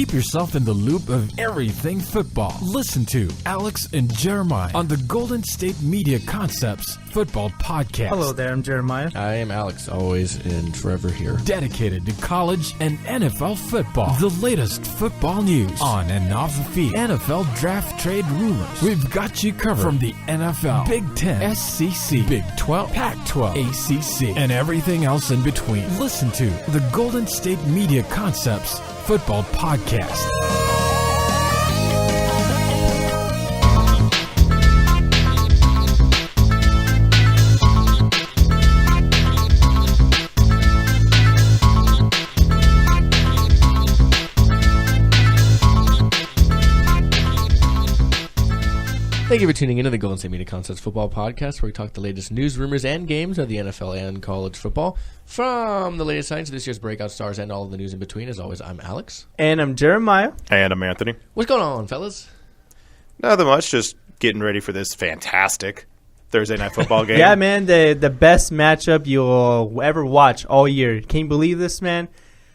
Keep yourself in the loop of everything football. Listen to Alex and Jeremiah on the Golden State Media Concepts Football Podcast. Hello there, I'm Jeremiah. I am Alex, always and forever here. Dedicated to college and NFL football. The latest football news on and off the field. NFL draft trade rumors. We've got you covered from the NFL, Big Ten, SEC, Big 12, Pac-12, ACC, and everything else in between. Listen to the Golden State Media Concepts Football Podcast. Thank you for tuning into the Golden State Media Concepts Football Podcast, where we talk the latest news, rumors, and games of the NFL and college football. From the latest signs of this year's breakout stars and all of the news in between, as always, I'm Alex. And I'm Jeremiah. And I'm Anthony. What's going on, fellas? Nothing much, just getting ready for this fantastic Thursday night football game. Yeah, man, the best matchup you'll ever watch all year. Can you believe this, man?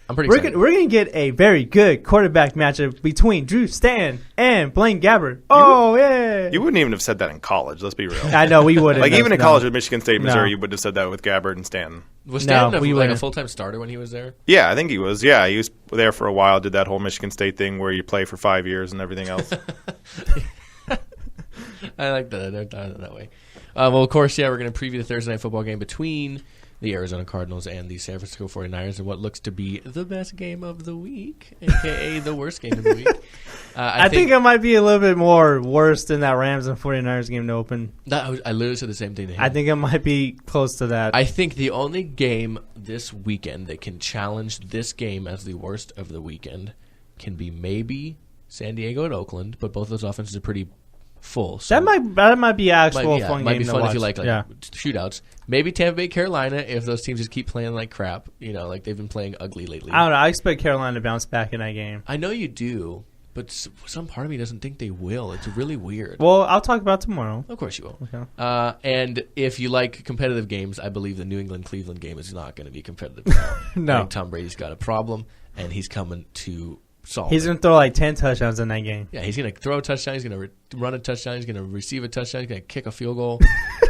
I'm pretty excited. We're going to get a very good quarterback matchup between Drew Stanton and Blaine Gabbert. Yeah. You wouldn't even have said that in college, let's be real. I know, we wouldn't. Like, even in college with Michigan State, Missouri, No. you wouldn't have said that with Gabbert and Stanton. Was Stanton we a wouldn't. full-time starter when he was there? Yeah, I think he was. Yeah, he was there for a while, did that whole Michigan State thing where you play for 5 years and everything else. I like that. They're done it that way. Well, of course, yeah, we're going to preview the Thursday night football game between the Arizona Cardinals and the San Francisco 49ers in what looks to be the best game of the week, a.k.a. the worst game of the week. I think it might be a little bit more worse than that Rams and 49ers game to open. I literally said the same thing to him. I think it might be close to that. I think the only game this weekend that can challenge this game as the worst of the weekend can be maybe San Diego and Oakland, but both those offenses are pretty full. So that might be actual fun game might be fun to watch. if you like shootouts. Maybe Tampa Bay, Carolina, if those teams just keep playing like crap. You know, like they've been playing ugly lately. I don't know. I expect Carolina to bounce back in that game. I know you do, but some part of me doesn't think they will. It's really weird. Well, I'll talk about tomorrow. Of course you will. Okay. And if you like competitive games, I believe the New England-Cleveland game is not going to be competitive at all. No. I think Tom Brady's got a problem, and he's coming to solve He's it. going to throw like 10 touchdowns in that game. Yeah, he's going to throw a touchdown. He's going to run a touchdown. He's going to receive a touchdown. He's going to kick a field goal.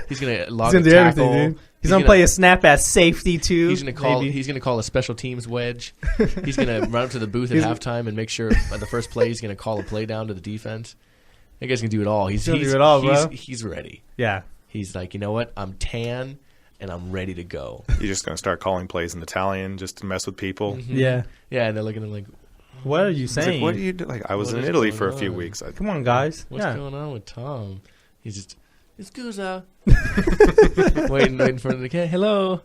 He's going to log He's a gonna do tackle. everything, dude. He's going to play a snap at safety, too. He's going to call a special teams wedge. He's going to run up to the booth at halftime and make sure at the first play he's going to call a play down to the defense. That guy's going to do it all. He's gonna do it all, bro. He's ready. Yeah. He's like, you know what? I'm tan and I'm ready to go. You're just going to start calling plays in Italian just to mess with people. Mm-hmm. Yeah. Yeah, and they're looking at him like, What are you It's like, saying? what do you do? Like, I was What in is Italy going for a few on? weeks. Come on, guys. what's Yeah. going on with Tom? He's just, scusa. waiting for him to get, hello.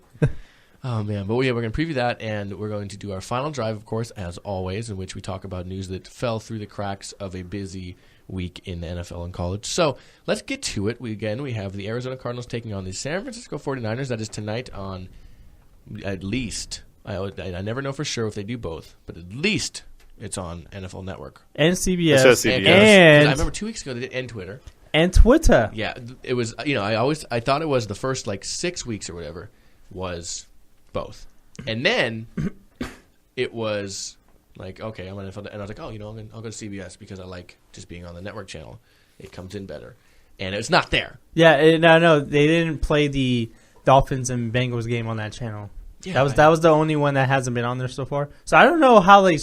Oh, man. But yeah, we're going to preview that, and we're going to do our final drive, of course, as always, in which we talk about news that fell through the cracks of a busy week in the NFL and college. So let's get to it. We have the Arizona Cardinals taking on the San Francisco 49ers. That is tonight on at least, I never know for sure if they do both, but at least it's on NFL Network. And CBS. It says CBS. And I remember 2 weeks ago they did, and Twitter. And Twitter. Yeah, it was. I thought it was the first 6 weeks or whatever was both, and then it was like, okay, I'm on NFL, and I was like, oh, I'll go to CBS because I like just being on the network channel. It comes in better, and it's not there. Yeah, no, they didn't play the Dolphins and Bengals game on that channel. Yeah, that was the only one that hasn't been on there so far. So I don't know how they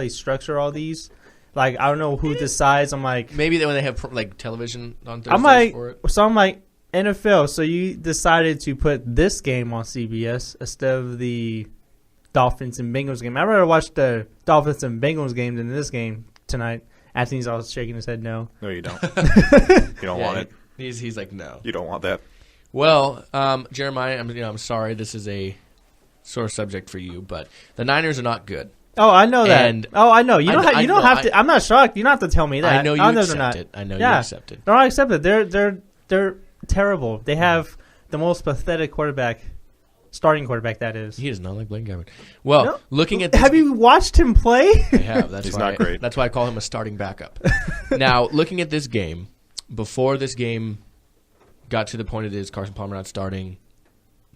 structure all these. Like, I don't know who decides. I'm like, maybe when they have television on Thursdays I'm like, for it. so I'm like, NFL. So you decided to put this game on CBS instead of the Dolphins and Bengals game. I'd rather watch the Dolphins and Bengals game than this game tonight. Anthony's all shaking his head no. No, you don't. You don't want it. He's like, no. You don't want that. Well, Jeremiah, I'm sorry. This is a sore subject for you, but the Niners are not good. Oh, I know that. And I know. You don't have to. I'm not shocked. You don't have to tell me that. I know you accept it. I know you accept it. No, I accept it. They're terrible. They have the most pathetic starting quarterback that is. He does not like Blaine Gabbert. Well, No. looking at this, Have you watched him play? I have. He's not great. That's why I call him a starting backup. Now, looking at this game, before this game got to the point it is, Carson Palmer not starting,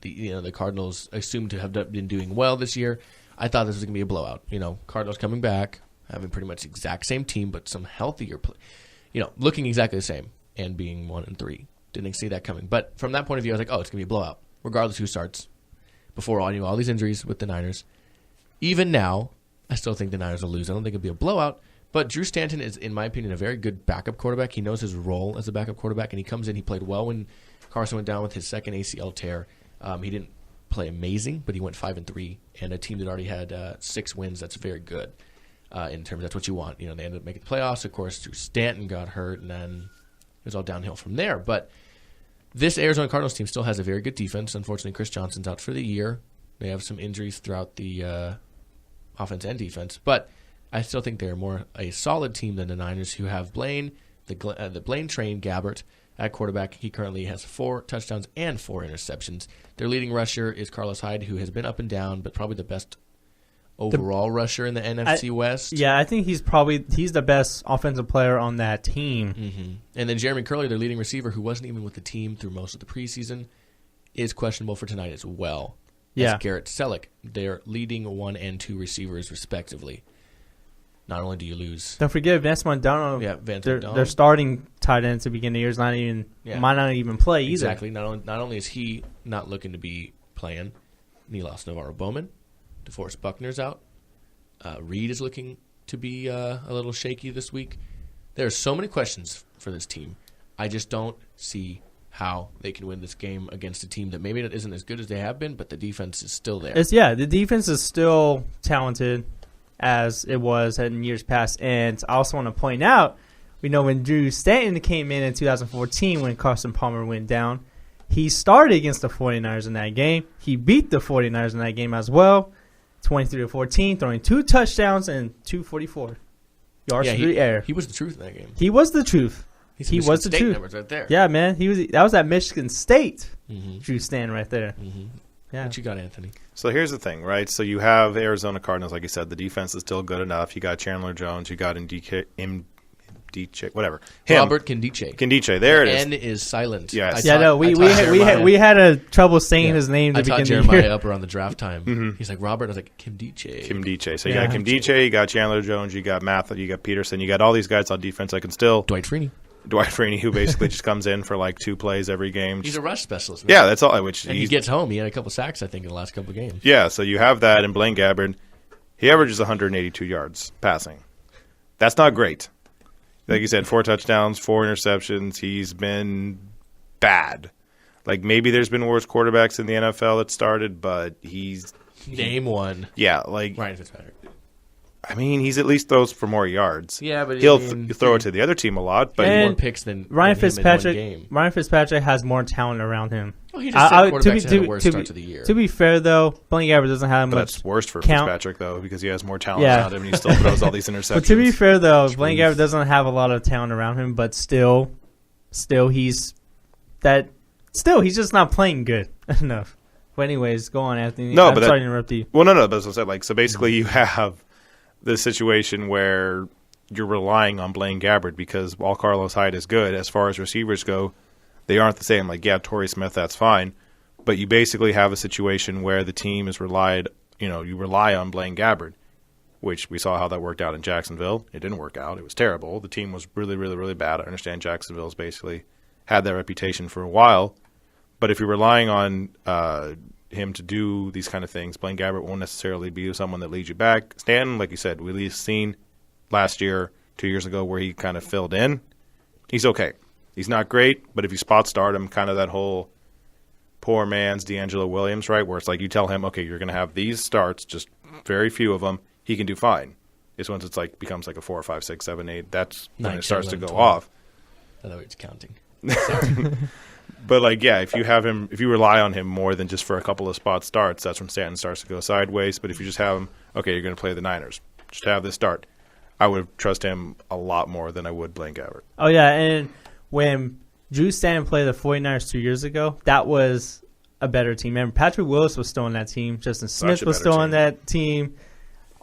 the Cardinals assumed to have been doing well this year. I thought this was going to be a blowout. Cardinals coming back having pretty much the exact same team, but some healthier looking exactly the same and being 1-3. Didn't see that coming. But from that point of view, I was like, oh, it's going to be a blowout, regardless who starts. Before all these injuries with the Niners. Even now, I still think the Niners will lose. I don't think it'll be a blowout. But Drew Stanton is, in my opinion, a very good backup quarterback. He knows his role as a backup quarterback, and he comes in. He played well when Carson went down with his second ACL tear. He didn't play amazing, but he went 5-3, and a team that already had 6 wins. That's very good in terms of that's what you want. They ended up making the playoffs. Of course, Drew Stanton got hurt, and then it was all downhill from there. But this Arizona Cardinals team still has a very good defense. Unfortunately, Chris Johnson's out for the year. They have some injuries throughout the offense and defense, but I still think they're more a solid team than the Niners, who have Blaine, the Blaine-trained Gabbert at quarterback. He currently has 4 touchdowns and 4 interceptions. Their leading rusher is Carlos Hyde, who has been up and down, but probably the best overall rusher in the NFC West. Yeah, I think he's the best offensive player on that team. Mm-hmm. And then Jeremy Curley, their leading receiver, who wasn't even with the team through most of the preseason, is questionable for tonight as well. Yeah, Garrett Selleck, their leading 1 and 2 receivers, respectively. Not only do you lose, don't forget Vance McDonald. Yeah, Vance McDonald. Their starting tight end at the beginning of the year might not even play either. Exactly. Not only is he not looking to be playing, he lost Navarro Bowman. DeForest Buckner's out. Reed is looking to be a little shaky this week. There are so many questions for this team. I just don't see how they can win this game against a team that maybe isn't as good as they have been, but the defense is still there. The defense is still talented as it was in years past. And I also want to point out, we know when Drew Stanton came in 2014 when Carson Palmer went down, he started against the 49ers in that game. He beat the 49ers in that game as well, 23-14, throwing 2 touchdowns and 244 yards through the air. He was the truth in that game. He was the truth. He was the truth. Numbers right there. Yeah, man. That was at Michigan State. Drew Stanton right there. Mm-hmm. Yeah. What you got, Anthony? So here's the thing, right? So you have Arizona Cardinals, like you said. The defense is still good enough. You got Chandler Jones. You got Ndiche, whatever. Robert Kindiche. There it is. N is silent. Yes. We had a trouble saying his name. I taught Jeremiah up around the draft time. Mm-hmm. He's like, Robert. I was like, Kindiche. So you got Kindiche, you got Chandler Jones, you got Mathis, you got Peterson, you got all these guys on defense. I can still Dwight Freeney, who basically just comes in for like 2 plays every game. He's a rush specialist. Man. Yeah, that's all. And he gets home. He had a couple sacks, I think, in the last couple of games. Yeah, so you have that, and Blaine Gabbert, he averages 182 yards passing. That's not great. Like you said, 4 touchdowns, 4 interceptions. He's been bad. Like, maybe there's been worse quarterbacks in the NFL that started, but Name one. Yeah, like Ryan Fitzpatrick. I mean, he's at least throws for more yards. Yeah, but he'll throw it to the other team a lot. But more picks than Ryan Fitzpatrick. In one game. Ryan Fitzpatrick has more talent around him. Well, he just said quarterbacks had a worse start to the year. To be fair, though, Blaine Gabbert doesn't have much. That's worse for Fitzpatrick, though, because he has more talent around him, and he still throws all these interceptions. But to be fair, though, Blaine Gabbert doesn't have a lot of talent around him. But still, he's just not playing good enough. But anyways, go on, Anthony. I'm sorry to interrupt you. Well, no, but as I said, so basically you have the situation where you're relying on Blaine Gabbert because while Carlos Hyde is good, as far as receivers go, they aren't the same. Like, yeah, Torrey Smith, that's fine. But you basically have a situation where the team is you rely on Blaine Gabbert, which we saw how that worked out in Jacksonville. It didn't work out. It was terrible. The team was really, really, really bad. I understand Jacksonville's basically had that reputation for a while. But if you're relying on him to do these kind of things, Blaine Gabbert won't necessarily be someone that leads you back. Stanton, like you said, we at least seen last year, 2 years ago, where he kind of filled in. He's okay. He's not great, but if you spot start him, kind of that whole poor man's D'Angelo Williams, right, where it's like you tell him, okay, you're going to have these starts, just very few of them, he can do fine. It's once it's like becomes like a 4, 5, 6, 7, 8, that's when it starts to go 12. off. I know it's counting. But, like, yeah, if you rely on him more than just for a couple of spot starts, that's when Stanton starts to go sideways. But if you just have him, okay, you're going to play the Niners, just have this start, I would trust him a lot more than I would Blaine Gabbert. Oh, yeah, and when Drew Stanton played the 49ers 2 years ago, that was a better team. Remember, Patrick Willis was still on that team. Justin Smith was still on that team.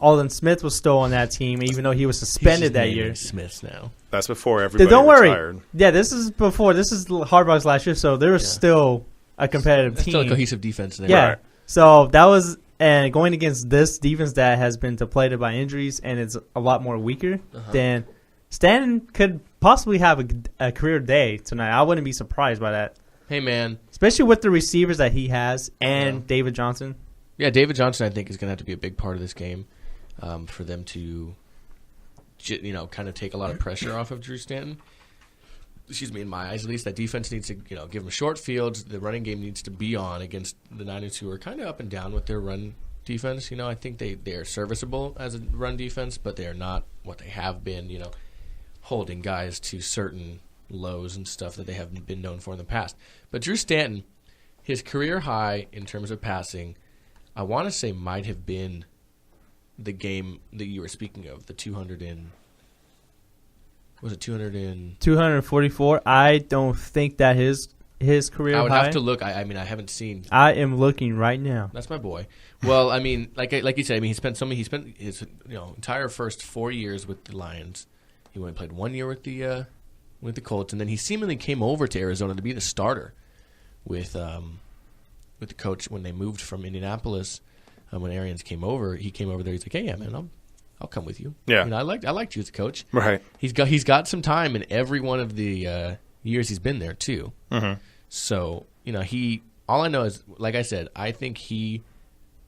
Alden Smith was still on that team, even though he was suspended that year. Smiths now. That's before everybody Don't retired. Worry. Yeah, this is before. This is Harbaugh's last year, so there was still a competitive team. Still a cohesive defense there. Yeah. Right. So that was And going against this defense that has been depleted by injuries and is a lot more weaker, then Stanton could possibly have a career day tonight. I wouldn't be surprised by that. Hey, man. Especially with the receivers that he has and David Johnson. Yeah, David Johnson, I think, is going to have to be a big part of this game for them to, kind of take a lot of pressure off of Drew Stanton. Excuse me, in my eyes at least. That defense needs to, give them short fields. The running game needs to be on against the Niners, who are kind of up and down with their run defense. I think they are serviceable as a run defense, but they are not what they have been, holding guys to certain lows and stuff that they have been known for in the past. But Drew Stanton, his career high in terms of passing, I want to say might have been the game that you were speaking of, the 244. I don't think that his career high. I would have to look. I haven't seen. I am looking right now. That's my boy. Well, like you said, he spent his entire first 4 years with the Lions. He only played 1 year with the Colts, and then he seemingly came over to Arizona to be the starter with the coach when they moved from Indianapolis. When Arians came over, he came over there. He's like, "Hey, yeah, man, I'll come with you." Yeah, I liked you as a coach. Right. He's got some time in every one of the years he's been there too. Mm-hmm. So all I know is, like I said, I think he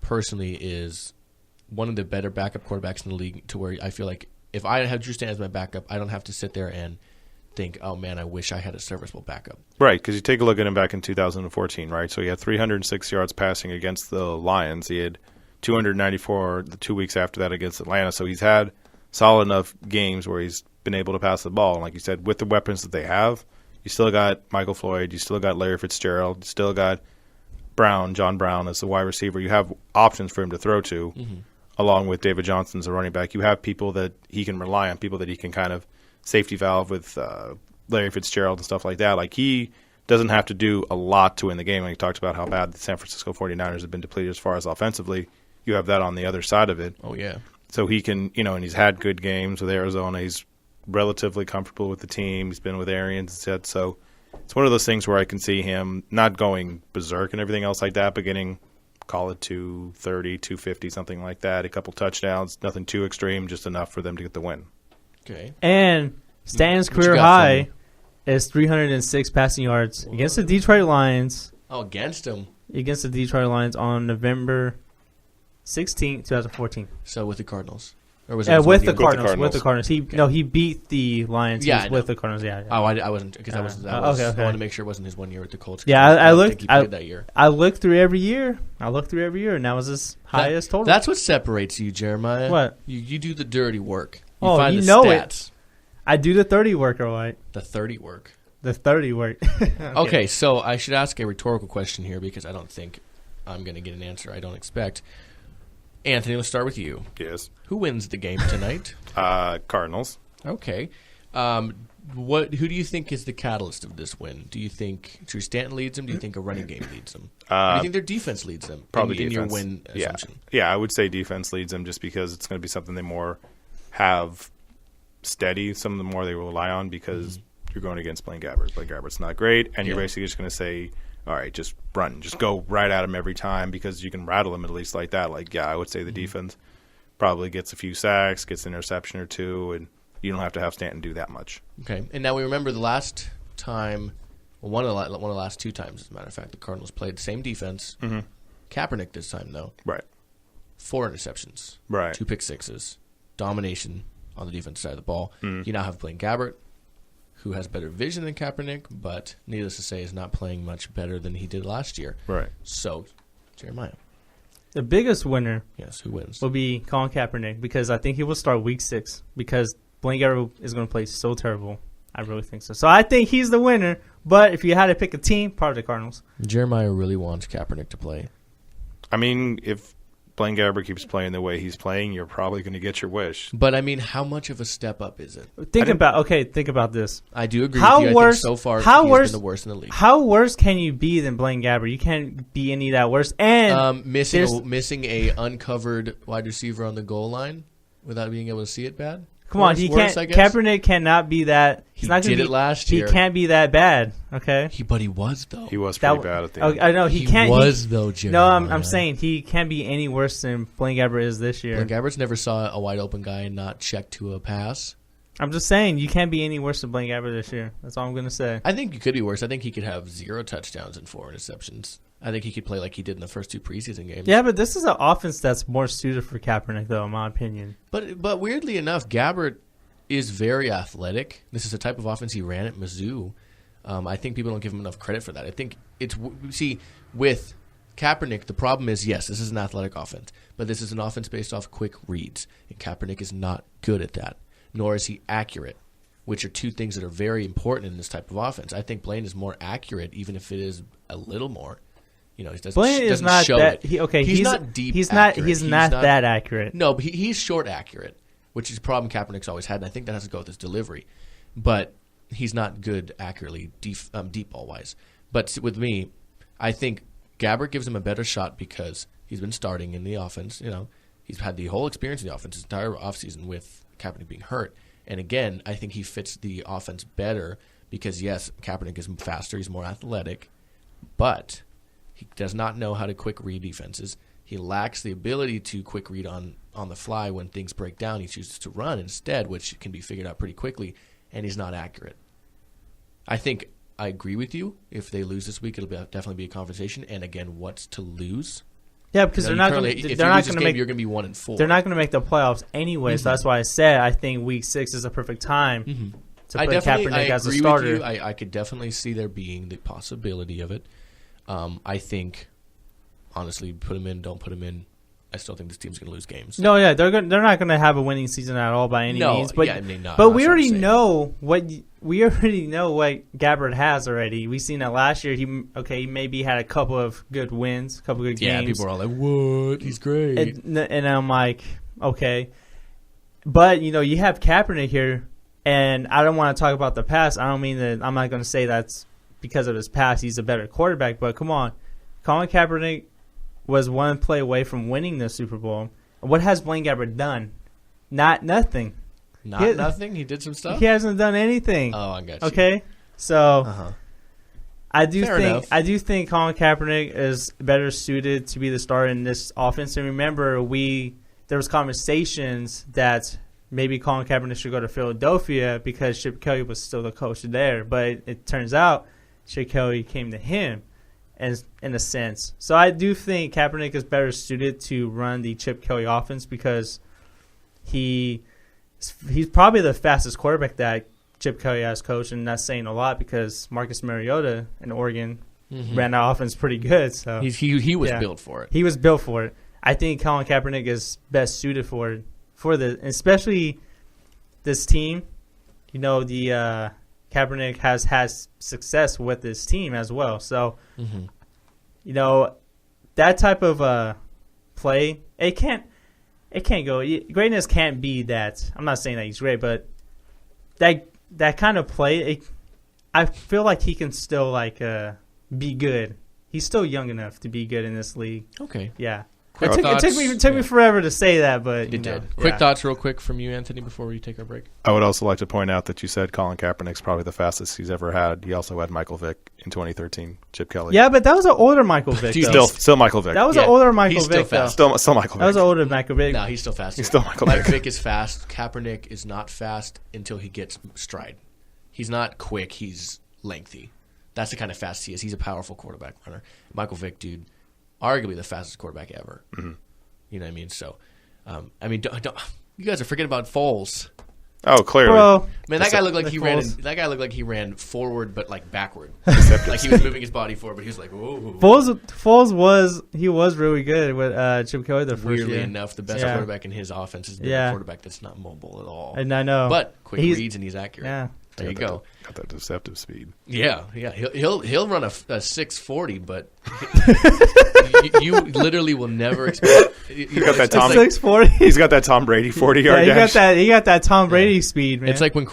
personally is one of the better backup quarterbacks in the league. To where I feel like if I have Drew Stanton as my backup, I don't have to sit there and think, "Oh man, I wish I had a serviceable backup." Right, because you take a look at him back in 2014, right? So he had 306 yards passing against the Lions. He had 294 the 2 weeks after that against Atlanta. So he's had solid enough games where he's been able to pass the ball. And like you said, with the weapons that they have, you still got Michael Floyd, you still got Larry Fitzgerald, you still got John Brown as the wide receiver. You have options for him to throw to, along with David Johnson as a running back. You have people that he can rely on, people that he can kind of safety valve with Larry Fitzgerald and stuff like that. Like, he doesn't have to do a lot to win the game. Like, he talked about how bad the San Francisco 49ers have been depleted as far as offensively. You have that on the other side of it. Oh, yeah. So he can, and he's had good games with Arizona. He's relatively comfortable with the team. He's been with Arians, said. So it's one of those things where I can see him not going berserk and everything else like that, but getting, call it 230, 250, something like that. A couple touchdowns, nothing too extreme, just enough for them to get the win. Okay. And Stanton's career high is 306 passing yards against the Detroit Lions. Oh, against them? Against the Detroit Lions on November 16, 2014. So with the Cardinals? Or was it with the Cardinals. With the Cardinals. He beat the Lions. Yeah, with the Cardinals. Yeah. Oh, I wasn't, because I wasn't. I wanted to make sure it wasn't his 1 year with the Colts. Yeah, I looked. He played that year. I looked through every year. And that was his highest total. That's what separates you, Jeremiah. What? You do the dirty work. You find you the know stats. it. I do the 30 work, all right. The 30 work. The 30 work. Okay, so I should ask a rhetorical question here because I don't think I'm going to get an answer I don't expect. Anthony, let's start with you. Yes. Who wins the game tonight? Cardinals. Okay. Who do you think is the catalyst of this win? Do you think Drew Stanton leads them? Do you think a running game leads them? Or do you think their defense leads them? Probably defense. In your win assumption. Yeah, I would say defense leads them just because it's going to be something they more have steady, some of the more they rely on because you're going against Blaine Gabbert. Blaine Gabbert's not great, and you're basically just going to say, all right, just run. Just go right at him every time because you can rattle him at least like that. Like, yeah, I would say the defense probably gets a few sacks, gets an interception or two, and you don't have to have Stanton do that much. Okay. And now we remember the last time, one of the last two times, as a matter of fact, the Cardinals played the same defense. Mm-hmm. Kaepernick this time, though. Right. 4 interceptions. Right. 2 pick sixes. Domination on the defensive side of the ball. Mm. You now have Blaine Gabbert, who has better vision than Kaepernick, but needless to say is not playing much better than he did last year. Right. So, Jeremiah. The biggest winner who wins? will be Colin Kaepernick because I think he will start week 6 because Blaine Gabbert is going to play so terrible. I really think so. So I think he's the winner, but if you had to pick a team, probably the Cardinals. Jeremiah really wants Kaepernick to play. I mean, if Blaine Gabbert keeps playing the way he's playing, you're probably going to get your wish. But, I mean, how much of a step up is it? Think about this. I do agree with you. I think so far he's been the worst in the league. How worse can you be than Blaine Gabbert? You can't be any that worse. And missing a uncovered wide receiver on the goal line without being able to see it bad? Come on, he worse, can't. I guess? Kaepernick cannot be that. He did it last year. He can't be that bad. Okay. But he was though. He was pretty bad at the end. I know he can't. Though. Jeremiah. No, I'm saying he can't be any worse than Blaine Gabbert is this year. Blaine Gabbert's never saw a wide open guy and not check to a pass. I'm just saying you can't be any worse than Blaine Gabbert this year. That's all I'm gonna say. I think he could be worse. I think he could have 0 touchdowns and 4 interceptions. I think he could play like he did in the first 2 preseason games. Yeah, but this is an offense that's more suited for Kaepernick, though, in my opinion. But weirdly enough, Gabbert is very athletic. This is the type of offense he ran at Mizzou. I think people don't give him enough credit for that. I think with Kaepernick, the problem is, yes, this is an athletic offense, but this is an offense based off quick reads, and Kaepernick is not good at that, nor is he accurate, which are 2 things that are very important in this type of offense. I think Blaine is more accurate, even if it is a little more. He doesn't, Blaine is not show that. it. He's not deep. He's accurate. He's not that accurate. No, but he's short accurate, which is a problem Kaepernick's always had, and I think that has to go with his delivery. But he's not good accurately, deep ball wise. But with me, I think Gabbert gives him a better shot because he's been starting in the offense. He's had the whole experience in the offense his entire offseason with Kaepernick being hurt. And again, I think he fits the offense better because, yes, Kaepernick is faster, he's more athletic, but he does not know how to quick read defenses. He lacks the ability to quick read on the fly when things break down. He chooses to run instead, which can be figured out pretty quickly, and he's not accurate. I think I agree with you. If they lose this week, it'll definitely be a conversation. And again, what's to lose? Yeah, because they're not going to. If you lose this game, you're going to be 1-4. They're not going to make the playoffs anyway. So that's why I said I think Week 6 is a perfect time to put Kaepernick as a starter. With you. I could definitely see there being the possibility of it. I think, honestly, put him in, don't put him in. I still think this team's going to lose games. No, yeah, they're not going to have a winning season at all by any means. But not. But we already know what Gabbert has already. We've seen that last year. He maybe had a couple of good wins, a couple of good games. Yeah, people are all like, "What? He's great." And I'm like, okay, but you have Kaepernick here, and I don't want to talk about the past. I don't mean that. I'm not going to say that's because of his past. He's a better quarterback, but come on, Colin Kaepernick was one play away from winning the Super Bowl. What has Blaine Gabbert done? Nothing. Nothing? He did some stuff? He hasn't done anything. Oh, I got you. Okay? So I do think Colin Kaepernick is better suited to be the starter in this offense. And remember, there was conversations that maybe Colin Kaepernick should go to Philadelphia because Chip Kelly was still the coach there. But it turns out Chip Kelly came to him. In a sense. So I do think Kaepernick is better suited to run the Chip Kelly offense because he's probably the fastest quarterback that Chip Kelly has coached, and that's saying a lot because Marcus Mariota in Oregon ran that offense pretty good. So he was built for it. He was built for it. I think Colin Kaepernick is best suited for especially this team. Kaepernick has had success with this team as well. So, that type of play, it can't go. Greatness can't be that. I'm not saying that he's great, but that kind of play, I feel like he can still be good. He's still young enough to be good in this league. Okay. Yeah. It took me forever to say that, but it did. Quick thoughts real quick from you, Anthony, before we take our break. I would also like to point out that you said Colin Kaepernick's probably the fastest he's ever had. He also had Michael Vick in 2013, Chip Kelly. Yeah, but that was an older Michael Vick. Still Michael Vick. That was an older Michael Vick. He's still fast. Still Michael Vick. That was an older Michael Vick. No, he's still fast. He's still Michael Vick. Vick. Vick is fast. Kaepernick is not fast until he gets stride. He's not quick. He's lengthy. That's the kind of fast he is. He's a powerful quarterback runner. Michael Vick, dude, arguably the fastest quarterback ever. Mm-hmm. You know what I mean? So, don't you guys are forgetting about Foles. Oh, clearly, bro. Man, that guy looked like he ran. That guy looked like he ran forward, but backward. Like he was moving his body forward, but he was like, "Whoa." Foles was really good with Chip Kelly the first year. Weirdly enough, the best quarterback in his offense is a quarterback that's not mobile at all. And I know, but quick reads and he's accurate. Yeah. There you go. Got that deceptive speed. Yeah. He'll run a 640, but you literally will never expect. You got that Tom 640. He's got that Tom Brady 40-yard dash. He got that Tom Brady speed, man. It's like when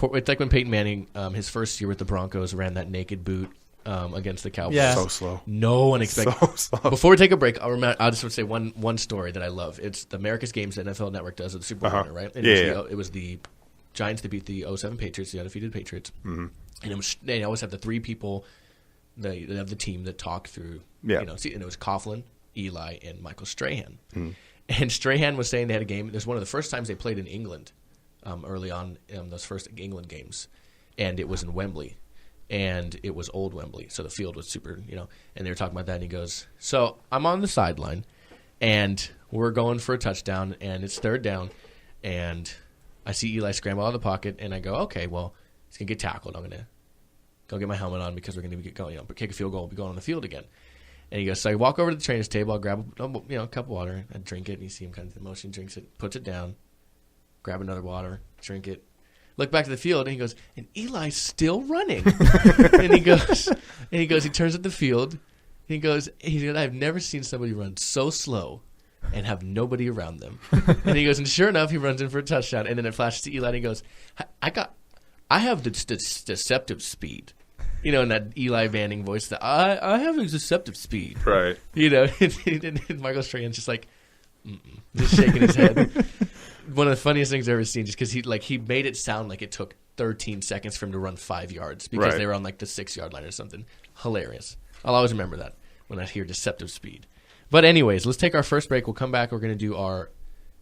Peyton Manning, his first year with the Broncos, ran that naked boot against the Cowboys. Yeah. So slow. No one expected. So slow. Before we take a break, I'll just want to say one story that I love. It's the America's Games that NFL Network does with the Super Bowl winner, right? And it was the Giants, they beat the 07 Patriots, the undefeated Patriots. Mm-hmm. And they always have the three people of the team that talk through. Yeah. And it was Coughlin, Eli, and Michael Strahan. Mm-hmm. And Strahan was saying they had a game. It was one of the first times they played in England early on in those first England games. And it was in Wembley. And it was old Wembley. So the field was super, and they were talking about that. And he goes, so I'm on the sideline, and we're going for a touchdown, and it's third down. And I see Eli scramble out of the pocket, and I go, okay, well, he's going to get tackled. I'm going to go get my helmet on because we're going to be going, kick a field goal, we'll be going on the field again. And he goes, so I walk over to the trainer's table, I'll grab a cup of water, I drink it, and you see him kind of in motion, drinks it, puts it down, grab another water, drink it, look back to the field, and he goes, and Eli's still running. and he turns at the field, and he goes, I've never seen somebody run so slow and have nobody around them. And he goes, and sure enough, he runs in for a touchdown, and then it flashes to Eli, and he goes, I have the deceptive speed. In that Eli Vanning voice, that I have a deceptive speed. Right. And Michael Strahan's just like, just shaking his head. One of the funniest things I've ever seen, just because he made it sound like it took 13 seconds for him to run 5 yards because they were on like the 6-yard line or something. Hilarious. I'll always remember that when I hear deceptive speed. But anyways, let's take our first break. We'll come back. We're going to do our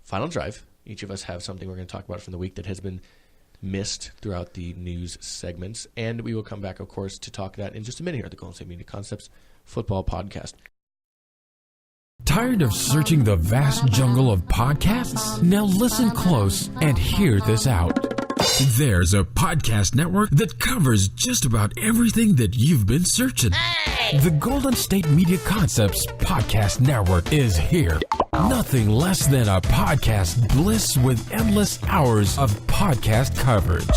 final drive. Each of us have something we're going to talk about from the week that has been missed throughout the news segments. And we will come back, of course, to talk that in just a minute here at the Golden State Media Concepts Football Podcast. Tired of searching the vast jungle of podcasts? Now listen close and hear this out. There's a podcast network that covers just about everything that you've been searching. Hey! The Golden State Media Concepts Podcast Network is here. Nothing less than a podcast bliss with endless hours of podcast coverage.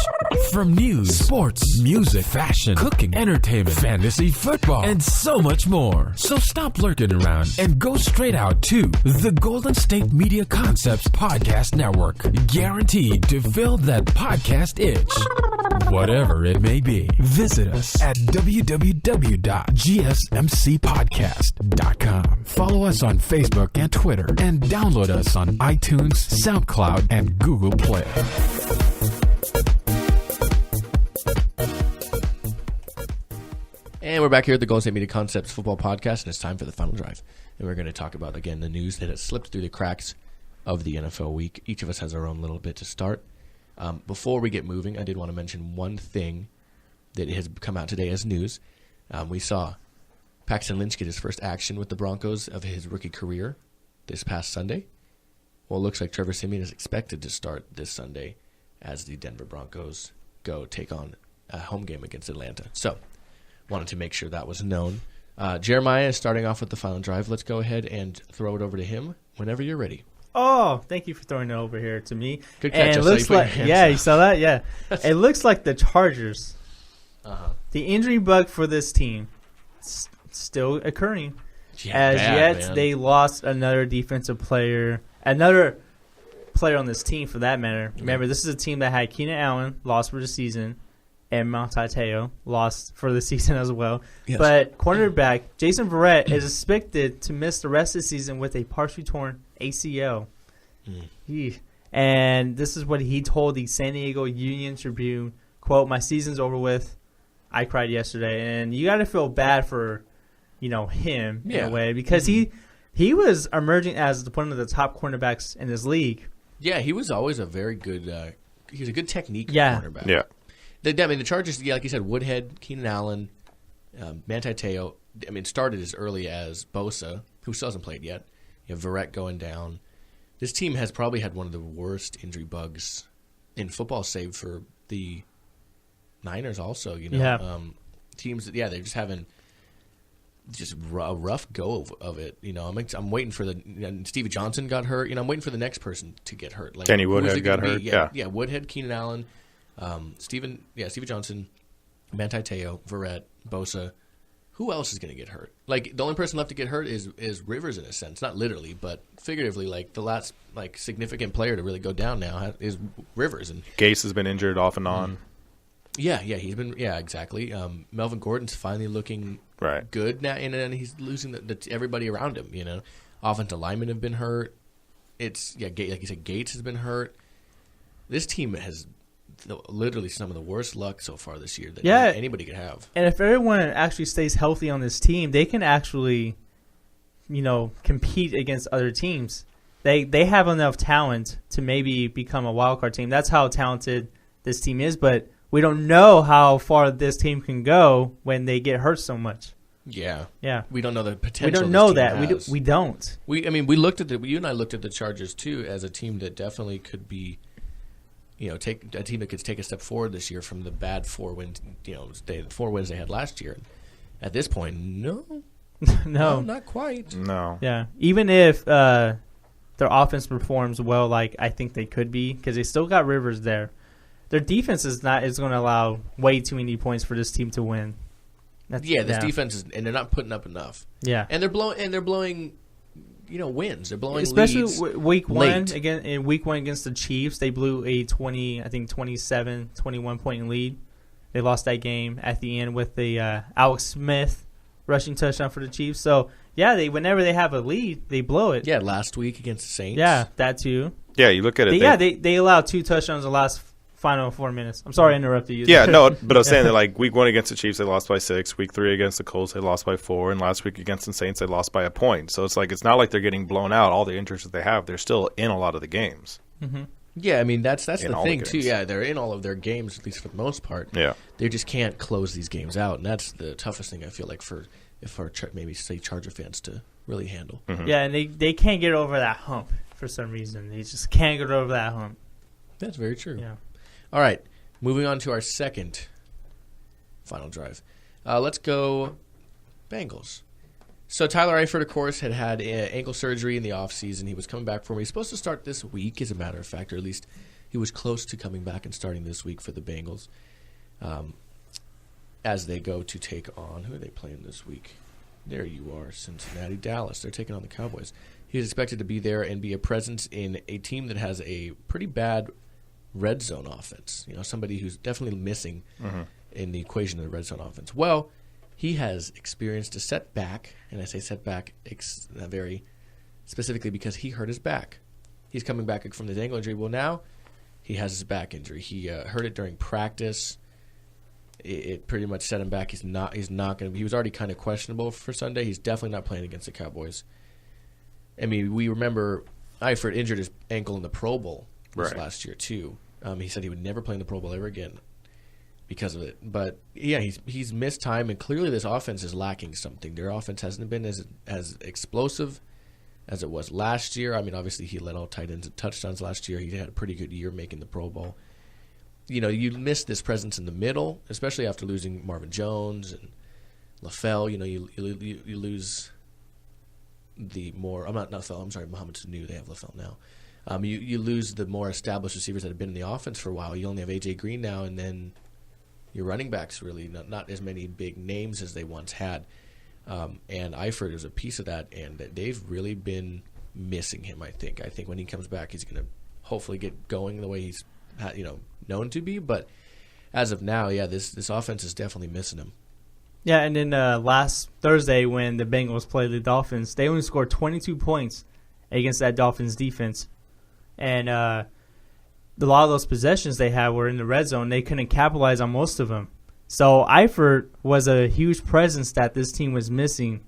From news, sports, music, fashion, cooking, entertainment, fantasy, football, and so much more. So stop lurking around and go straight out to the Golden State Media Concepts Podcast Network. Guaranteed to fill that podcast itch. Whatever it may be. Visit us at www.gsmcpodcast.com. Follow us on Facebook and Twitter, and download us on iTunes, SoundCloud, and Google Play. And we're back here at the Golden State Media Concepts Football Podcast, and it's time for the final drive. And we're going to talk about, again, the news that has slipped through the cracks of the NFL week. Each of us has our own little bit to start. Before we get moving, I did want to mention one thing that has come out today as news. We saw Paxton Lynch get his first action with the Broncos of his rookie career this past Sunday. Well, it looks like Trevor Siemian is expected to start this Sunday as the Denver Broncos go take on a home game against Atlanta. So, wanted to make sure that was known. Jeremiah is starting off with the final drive. Let's go ahead and throw it over to him whenever you're ready. Oh, thank you for throwing it over here to me. Good catch. And it looks like, you saw that? Yeah. It looks like the Chargers, the injury bug for this team, still occurring. They lost another defensive player, another player on this team for that matter. Remember, this is a team that had Keenan Allen, lost for the season, and Teo lost for the season as well. Yes. But cornerback Jason Verrett is expected to miss the rest of the season with a partially torn ACL. And this is what he told the San Diego Union Tribune, quote, "My season's over with. I cried yesterday." And you got to feel bad for, him in a way, because he was emerging as one of the top cornerbacks in his league. Yeah, he was always a very good he was a good technique cornerback. Yeah. The Chargers, like you said, Woodhead, Keenan Allen, Manti Te'o, started as early as Bosa, who still hasn't played yet. You have Verrett going down. This team has probably had one of the worst injury bugs in football, save for the Niners also, teams, they're just having just a rough go of it. I'm waiting for Stevie Johnson got hurt. I'm waiting for the next person to get hurt. Like, Kenny Woodhead got hurt. Yeah, Woodhead, Keenan Allen, Stevie Johnson, Manti Te'o, Verrett, Bosa. Who else is going to get hurt? Like, the only person left to get hurt is Rivers in a sense, not literally, but figuratively. Like, the last significant player to really go down now is Rivers. And Gase has been injured off and on. Yeah, he's been. Yeah, exactly. Melvin Gordon's finally looking good now, and he's losing everybody around him. Offensive linemen have been hurt. Like you said, Gates has been hurt. This team has literally some of the worst luck so far this year that anybody could have. And if everyone actually stays healthy on this team, they can actually, compete against other teams. They have enough talent to maybe become a wild card team. That's how talented this team is, but we don't know how far this team can go when they get hurt so much. Yeah. Yeah. We don't know the potential. We don't know that. We don't. We looked at you and I looked at the Chargers too as a team that definitely could be, take a team that could take a step forward this year from the bad 4 wins, the 4 wins they had last year. At this point, no, not quite. No. Yeah. Even if their offense performs well, like I think they could be, because they still got Rivers there. Their defense is going to allow way too many points for this team to win. This defense is, and they're not putting up enough. Yeah, and they're blowing, wins. They're blowing, especially leads week one late. In week one against the Chiefs. They blew a 27, 21 point lead. They lost that game at the end with the Alex Smith rushing touchdown for the Chiefs. So yeah, whenever they have a lead, they blow it. Yeah, last week against the Saints. Yeah, that too. Yeah, you look at it. They allowed 2 touchdowns in the last final 4 minutes. I'm sorry I interrupted you. Yeah, no, but I was saying that like week 1 against the Chiefs, they lost by 6. Week 3 against the Colts, they lost by 4. And last week against the Saints, they lost by a point. So it's not like they're getting blown out. All the injuries that they have, they're still in a lot of the games. Mm-hmm. Yeah, I mean, that's the thing, too. Yeah, they're in all of their games, at least for the most part. Yeah. They just can't close these games out. And that's the toughest thing, I feel like, for maybe, say, Charger fans to really handle. Mm-hmm. Yeah, and they can't get over that hump for some reason. They just can't get over that hump. That's very true. Yeah. All right. Moving on to our second final drive. Let's go Bengals. So Tyler Eifert, of course, had ankle surgery in the offseason. He was coming back for him. He's supposed to start this week, as a matter of fact, or at least he was close to coming back and starting this week for the Bengals as they go to take on – who are they playing this week? There you are, Cincinnati, Dallas. They're taking on the Cowboys. He is expected to be there and be a presence in a team that has a pretty bad – red zone offense, somebody who's definitely missing in the equation of the red zone offense. Well, he has experienced a setback, and I say setback very specifically because he hurt his back. He's coming back from his ankle injury. Well, now he has his back injury. He hurt it during practice. It pretty much set him back. He's not going to. He was already kind of questionable for Sunday. He's definitely not playing against the Cowboys. I mean, we remember Eifert injured his ankle in the Pro Bowl last year too. He said he would never play in the Pro Bowl ever again because of it. But yeah, he's missed time, and clearly this offense is lacking something. Their offense hasn't been as explosive as it was last year. I mean, obviously he led all tight ends and touchdowns last year. He had a pretty good year making the Pro Bowl. You miss this presence in the middle, especially after losing Marvin Jones and LaFell. You lose the more. I'm not LaFell. I'm sorry, Mohamed Sanu. They have LaFell now. You lose the more established receivers that have been in the offense for a while. You only have A.J. Green now, and then your running backs really not as many big names as they once had. And Eifert is a piece of that, and they've really been missing him, I think. I think when he comes back, he's going to hopefully get going the way he's known to be. But as of now, yeah, this offense is definitely missing him. Yeah, and then last Thursday when the Bengals played the Dolphins, they only scored 22 points against that Dolphins defense. And a lot of those possessions they had were in the red zone. They couldn't capitalize on most of them. So Eifert was a huge presence that this team was missing.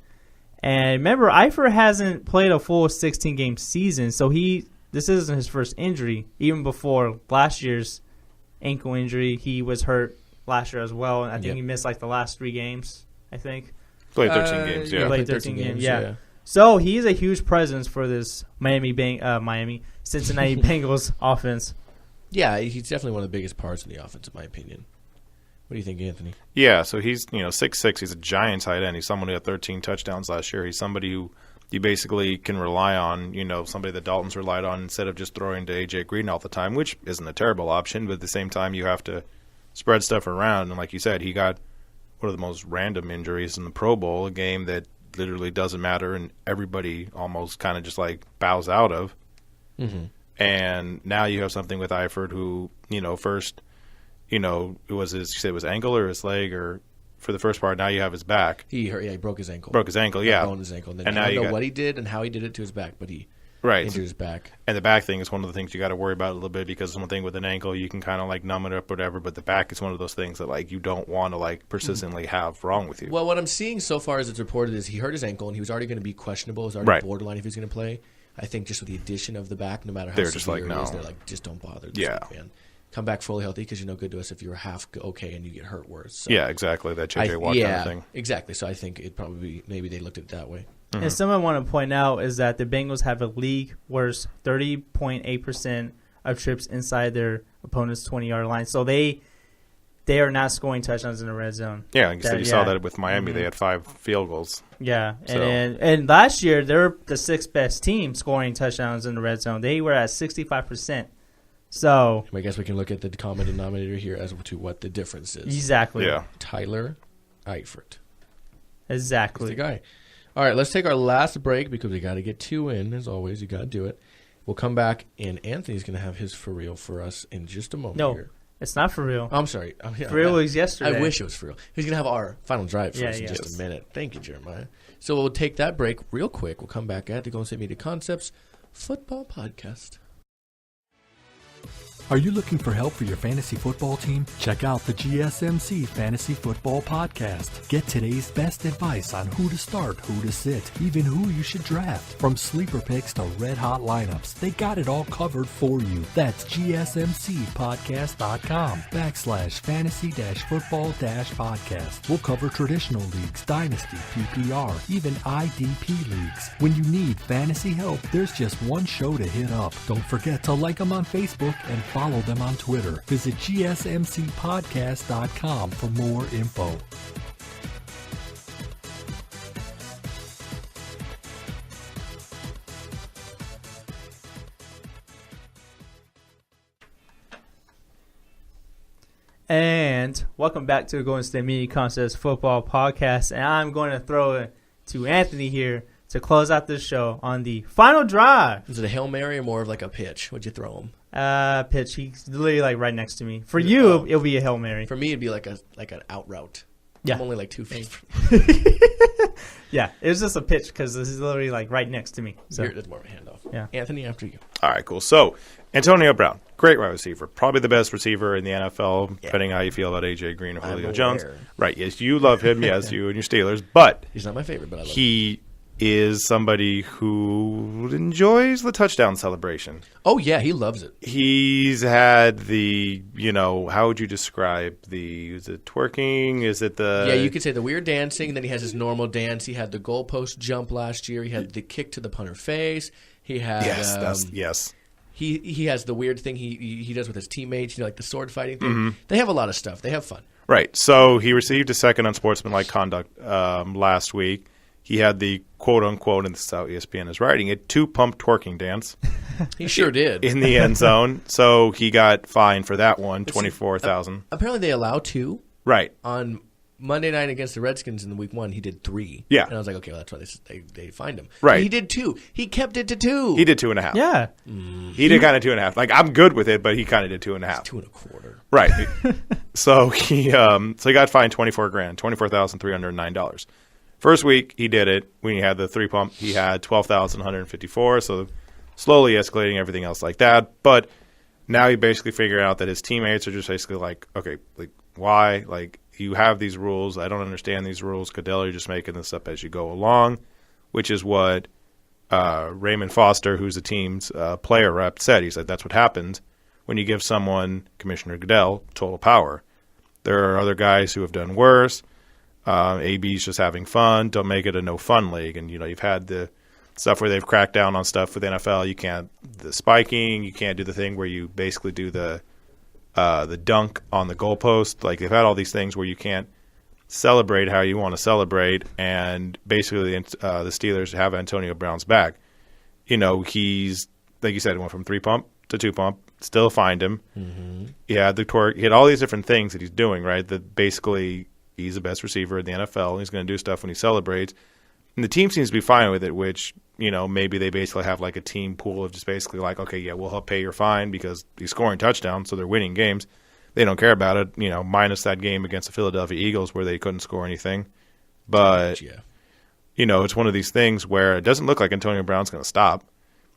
And remember, Eifert hasn't played a full 16-game season, so this isn't his first injury. Even before last year's ankle injury, he was hurt last year as well. And I think he missed like the last 3 games, I think. Played 13 games, yeah. Played 13 games, yeah. So he's a huge presence for this Cincinnati Bengals offense. Yeah, he's definitely one of the biggest parts of the offense, in my opinion. What do you think, Anthony? Yeah, so he's 6'6". He's a giant tight end. He's someone who had 13 touchdowns last year. He's somebody who you basically can rely on, somebody that Dalton's relied on instead of just throwing to A.J. Green all the time, which isn't a terrible option, but at the same time you have to spread stuff around. And like you said, he got one of the most random injuries in the Pro Bowl, a game that literally doesn't matter and everybody almost kind of just like bows out of. Mm-hmm. And now you have something with Eifert who, first, it was you said it was ankle or his leg, or for the first part, now you have his back. He hurt, he broke his ankle. Broke his ankle, yeah. Bone his ankle. And I don't know what he did and how he did it to his back, but he Right. injured his back. And the back thing is one of the things you got to worry about a little bit because one thing with an ankle, you can kind of like numb it up or whatever, but the back is one of those things that like you don't want to like persistently have wrong with you. Well, what I'm seeing so far as it's reported is he hurt his ankle and he was already going to be questionable. It was already borderline if he was going to play. I think just with the addition of the back, no matter how They're severe just like, it no. is, they're like, just don't bother. Yeah. Week, man. Come back fully healthy because you're no good to us if you're half okay and you get hurt worse. So Yeah, exactly. That J.J. Watt kind of thing. Exactly. So I think it probably maybe they looked at it that way. Mm-hmm. And something I want to point out is that the Bengals have a league worst 30.8% of trips inside their opponent's 20-yard line. So they are not scoring touchdowns in the red zone. Yeah, like you said, you saw that with Miami. They had 5 field goals. Yeah, So. and last year they're the 6th best team scoring touchdowns in the red zone. They were at 65%. So I guess we can look at the common denominator here as to what the difference is. exactly. Yeah. Tyler Eifert. Exactly. That's the guy. All right, let's take our last break because we got to get 2 in. As always, you got to do it. We'll come back, and Anthony's going to have his for real for us in just a moment. No, here. it's not for real. I'm sorry. For real was yesterday. I wish it was for real. He's going to have our final drive for us in just a minute. Thank you, Jeremiah. So we'll take that break real quick. We'll come back at the Golden State Media Concepts Football Podcast. Are you looking for help for your fantasy football team? Check out the GSMC Fantasy Football Podcast. Get today's best advice on who to start, who to sit, even who you should draft. From sleeper picks to red-hot lineups, they got it all covered for you. That's gsmcpodcast.com/fantasy-football-podcast. We'll cover traditional leagues, dynasty, PPR, even IDP leagues. When you need fantasy help, there's just one show to hit up. Don't forget to like them on Facebook and follow them on Twitter. Visit gsmcpodcast.com for more info. And welcome back to the Golden State Media Concepts Football Podcast. And I'm going to throw it to Anthony here to close out this show on the final drive. Is it a Hail Mary or more of like a pitch? Would you throw him? Pitch. He's literally like right next to me. For you, it'll be a Hail Mary. For me, it'd be like an out route. Yeah. I'm only like 2 feet. Yeah, it was just a pitch because this is literally like right next to me. So Here, that's more of a handoff. Yeah. Anthony, after you. All right, cool. So, Antonio Brown, great wide receiver. Probably the best receiver in the NFL, depending on how you feel about A.J. Green or Julio Jones. Right, yes, you love him. Yes, you and your Steelers. But he's not my favorite, but I love him. He is somebody who enjoys the touchdown celebration. Oh, yeah, he loves it. He's had the, how would you describe is it twerking? Is it the... Yeah, you could say the weird dancing, and then he has his normal dance. He had the goalpost jump last year. He had the kick to the punter face. He had... Yes. He has the weird thing he does with his teammates, like the sword fighting thing. Mm-hmm. They have a lot of stuff. They have fun. Right. So he received a second unsportsmanlike conduct last week. He had the quote-unquote, and this is how ESPN is writing it, 2 pump twerking dance. He sure did. In the end zone. So he got fined for that one, $24,000. Apparently they allow 2. Right. On Monday night against the Redskins in the week 1, he did 3. Yeah. And I was like, okay, well, that's why they fined him. Right. But he did 2. He kept it to 2. He did 2.5. Yeah. He did kind of 2.5. Like, I'm good with it, but he kind of did 2.5. 2.25. Right. So he got fined $24,000, $24,309. First week he did it when he had the 3 pump. He had 12,154. So slowly escalating everything else like that. But now he basically figured out that his teammates are just basically like, okay, like why? Like you have these rules. I don't understand these rules. Goodell, you're just making this up as you go along, which is what Raymond Foster, who's the team's player rep, said. He said that's what happens when you give someone, Commissioner Goodell, total power. There are other guys who have done worse. AB's just having fun. Don't make it a no-fun league. And, you've had the stuff where they've cracked down on stuff with the NFL. You can't – the spiking. You can't do the thing where you basically do the dunk on the goalpost. Like, they've had all these things where you can't celebrate how you want to celebrate. And basically the Steelers have Antonio Brown's back. He's – like you said, went from 3 pump to 2 pump. Still fined him. Mm-hmm. He had the twerk. He had all these different things that he's doing, right, that basically – he's the best receiver in the NFL. He's going to do stuff when he celebrates. And the team seems to be fine with it, which, maybe they basically have like a team pool of just basically like, okay, yeah, we'll help pay your fine because he's scoring touchdowns, so they're winning games. They don't care about it, minus that game against the Philadelphia Eagles where they couldn't score anything. But, it's one of these things where it doesn't look like Antonio Brown's going to stop.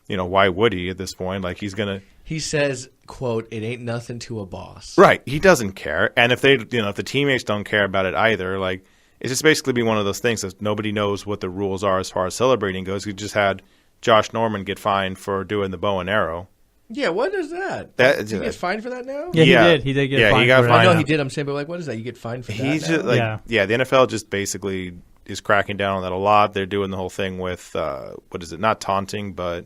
why would he at this point? Like, he's going to. He says, quote, "It ain't nothing to a boss." Right. He doesn't care. And if if the teammates don't care about it either, like, it's just basically be one of those things that nobody knows what the rules are as far as celebrating goes. You just had Josh Norman get fined for doing the bow and arrow. Yeah, what is that? Did he get fined for that now? Yeah, he did. He did get fined. He got for fined. I know he did. I'm saying, but like, what is that? You get fined for that? He's now? just the NFL just basically is cracking down on that a lot. They're doing the whole thing with what is it? Not taunting, but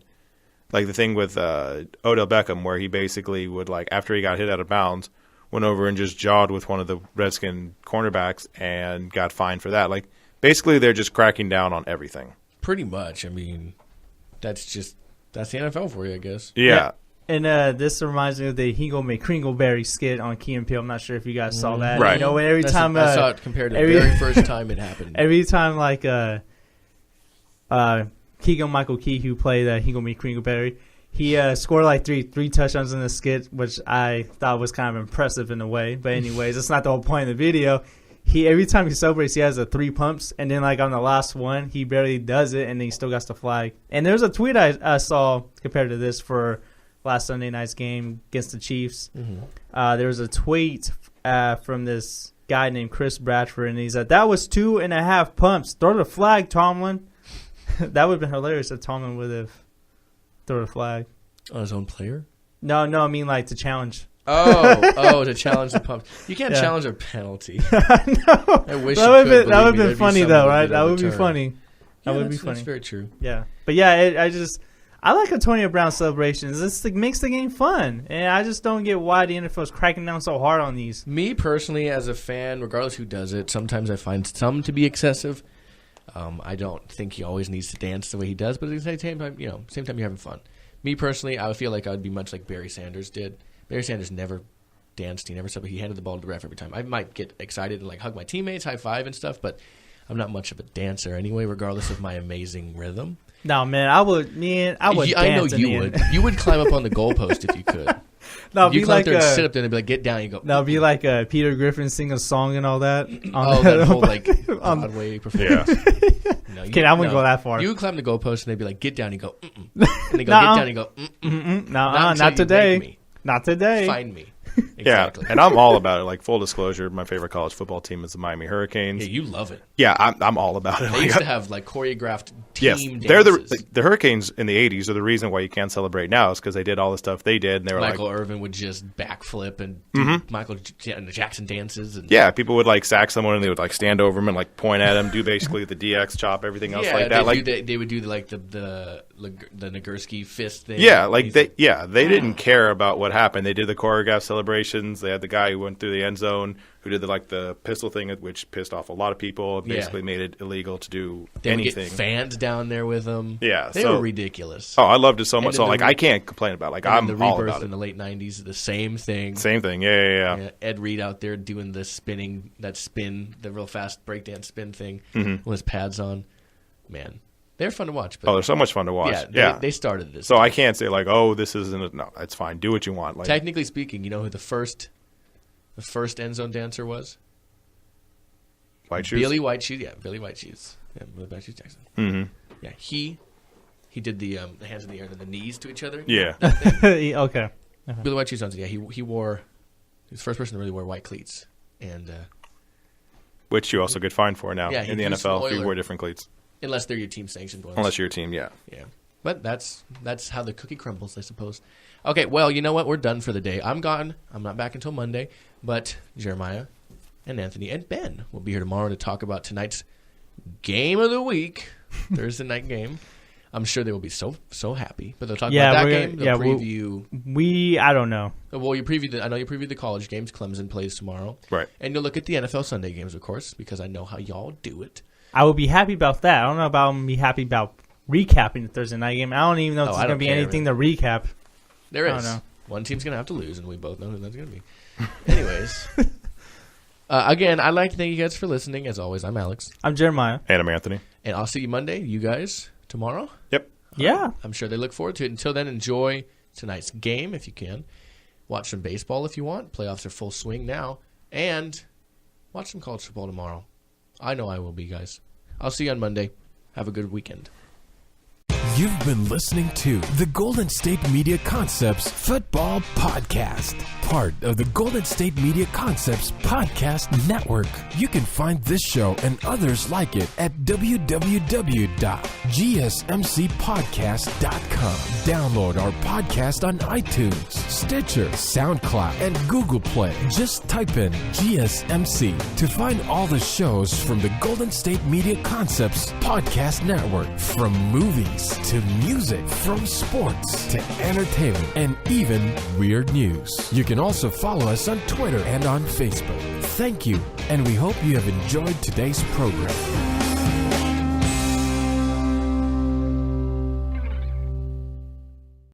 like the thing with Odell Beckham, where he basically would, like, after he got hit out of bounds, went over and just jawed with one of the Redskin cornerbacks and got fined for that. Like, basically, they're just cracking down on everything. Pretty much. I mean, that's the NFL for you, I guess. Yeah. And this reminds me of the Hingle McCringleberry skit on Key and Peele. I'm not sure if you guys saw that. Right. Every time I saw it compared to the very first time it happened. Every time, like, Keegan-Michael Key, who played Hingle McCringleberry, he scored like three touchdowns in the skit, which I thought was kind of impressive in a way. But anyways, that's not the whole point of the video. Every time he celebrates, he has 3 pumps, and then like on the last one, he barely does it, and then he still got the flag. And there's a tweet I saw compared to this for last Sunday night's game against the Chiefs. Mm-hmm. There was a tweet from this guy named Chris Bradford, and he said, "That was 2.5 pumps. Throw the flag, Tomlin." That would have been hilarious if Tomlin would have thrown the flag. On his own player? No, I mean like to challenge. To challenge the pumps. You can't challenge a penalty. No. I wish that would have been funny though, right? That would be funny. That would be funny. That's very true. Yeah, but yeah, I like Antonio Brown celebrations. This makes the game fun, and I just don't get why the NFL is cracking down so hard on these. Me personally, as a fan, regardless who does it, sometimes I find some to be excessive. I don't think he always needs to dance the way he does, but at the same time, you're having fun. Me personally, I would feel like I would be much like Barry Sanders did. Barry Sanders never danced. He never said, but he handed the ball to the ref every time. I might get excited and like hug my teammates, high five and stuff, but I'm not much of a dancer anyway, regardless of my amazing rhythm. No, man, I would dance. I know you would. You would climb up on the goalpost if you could. No, you climb up there and sit up there and be like, "Get down." You go. No, be like Peter Griffin sing a song and all that. That whole like Broadway performance. Yeah. No, I wouldn't go that far. You would climb the goalpost and they'd be like, "Get down." You go, "Mm-mm." And they go, "Get down." You go, "Mm-mm." Not today. Not today. Find me. Exactly. Yeah, and I'm all about it. Like, full disclosure, my favorite college football team is the Miami Hurricanes. Yeah, you love it. Yeah, I'm all about it. They used to have like choreographed team dances. They're the Hurricanes in the 80s are the reason why you can't celebrate now is because they did all the stuff they did. And they were Michael Irvin would just backflip and do Michael Jackson dances. And people would like sack someone and they would like stand over him and like point at him, do basically the DX chop, everything else like that. They would do like the Nagurski fist thing. Yeah, like they didn't care about what happened. They did the choreographed celebrations. They had the guy who went through the end zone who did the pistol thing, which pissed off a lot of people. Basically made it illegal to do anything. Would get fans down there with them. Yeah, they were ridiculous. Oh, I loved it so much. So I can't complain about it. Like, I'm all about it. In the late '90s, the same thing. Same thing. Yeah. Ed Reed out there doing the the real fast breakdance spin thing with his pads on. Man, they're fun to watch. But they're so much fun to watch. They started this. So I can't say like, oh, this isn't. No, it's fine. Do what you want. Like, technically speaking, you know who the first end zone dancer was? White Shoes? Billy White Shoes. Yeah, Billy White Shoes. Yeah, Billy White Shoes Jackson. Mm-hmm. Yeah, he did the hands in the air and then the knees to each other. Yeah. Okay. Uh-huh. Billy White Shoes on. Yeah, he was the first person to really wear white cleats, and which you also get fined for now in the NFL if you wear different cleats. Unless they're your team sanctioned ones. Unless you're your team, yeah. Yeah. But that's how the cookie crumbles, I suppose. Okay, well, you know what? We're done for the day. I'm gone. I'm not back until Monday. But Jeremiah and Anthony and Ben will be here tomorrow to talk about tonight's game of the week, Thursday night game. I'm sure they will be so happy. But they'll talk about that game. They'll preview. I don't know. Well, I know you previewed the college games. Clemson plays tomorrow. Right. And you'll look at the NFL Sunday games, of course, because I know how y'all do it. I will be happy about that. I don't know about I'm be happy about recapping the Thursday night game. I don't even know if there's going to be anything to recap. There is. I don't know. One team's going to have to lose, and we both know who that's going to be. Anyways. Again, I'd like to thank you guys for listening. As always, I'm Alex. I'm Jeremiah. And I'm Anthony. And I'll see you Monday. You guys tomorrow? Yep. Yeah. I'm sure they look forward to it. Until then, enjoy tonight's game if you can. Watch some baseball if you want. Playoffs are full swing now. And watch some college football tomorrow. I know I will be, guys. I'll see you on Monday. Have a good weekend. You've been listening to the Golden State Media Concepts Football Podcast, part of the Golden State Media Concepts Podcast Network. You can find this show and others like it at www.gsmcpodcast.com. Download our podcast on iTunes, Stitcher, SoundCloud, and Google Play. Just type in GSMC to find all the shows from the Golden State Media Concepts Podcast Network, from movies to music, from sports to entertainment, and even weird news. You can also follow us on Twitter and on Facebook. Thank you, and we hope you have enjoyed today's program.